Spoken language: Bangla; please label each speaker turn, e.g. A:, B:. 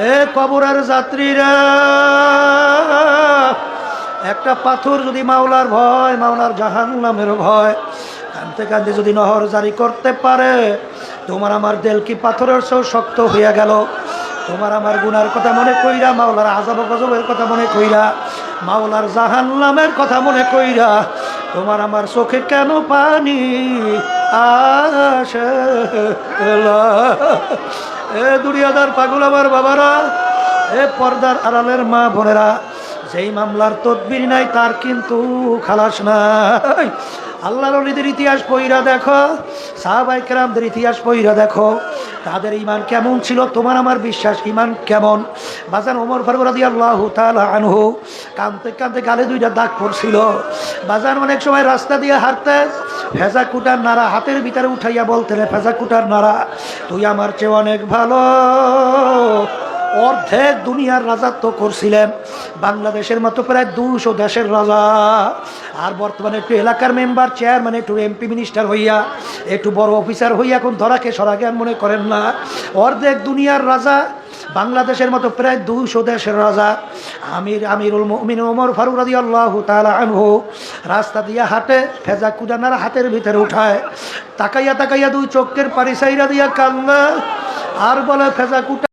A: এ কবরের যাত্রীরা, একটা পাথর যদি মাওলার ভয়, মাওলার জাহান্নামের ভয়, কাঁদতে কাঁদতে যদি নহর জারি করতে পারে, তোমার আমার দিল কি পাথরের চেয়েও শক্ত হইয়া গেল। তোমার আমার গুনার কথা মনে কইরা, মাওলার আযাব গজবের কথা মনে কইরা, মাওলার জাহান্নামের কথা মনে কইরা, তোমার আমার চোখে কেন পানি আসে? এ দুনিয়াদার পাগল আমার বাবারা, এ পর্দার আড়ালের মা বোনেরা, যেই মামলার তদবির নাই তার কিন্তু খালাস নাই। আল্লাহর ওলিদের ইতিহাস পইরা দেখো, সাহাবায়ে কেরামদের ইতিহাস পইরা দেখো, তাদের ঈমান কেমন ছিল, তোমার আমার বিশ্বাস ঈমান কেমন। বাজান ওমর ফারুক রাদিয়াল্লাহু তাআলা আনহু কাঁদতে কাঁদতে গালে দুইটা দাগ পড়ছিল। বাজান অনেক সময় রাস্তা দিয়ে হাঁটতে ফেজা কুটার নাড়া হাতের ভিতরে উঠাইয়া বলতেন, ফেজা কুটার নাড়া, তুই আমার চেয়ে অনেক ভালো। অর্ধেক দুনিয়ার রাজত্ব করছিলেন, বাংলাদেশের মতো প্রায় 200 দেশের রাজা। আর বর্তমানে একটু এলাকার মেম্বার, চেয়ারম্যান, একটু এমপি মিনিস্টার হইয়া, একটু বড় অফিসার হইয়া এখন ধরাকে সরাজ্ঞান মনে করেন না। অর্ধেক দুনিয়ার রাজা, বাংলাদেশের মতো প্রায় 200 দেশের রাজা। আমিরুল মুমিনিন ওমর ফারুক রাদিয়াল্লাহু তাআলা আনহু রাস্তা দিয়া হাঁটে, ফেজা কুদানার হাতের ভিতরে উঠায়, তাকাইয়া তাকাইয়া দুই চোখের পানি সাইরা দিয়া কান্না, আর বলে ফেজা কুটা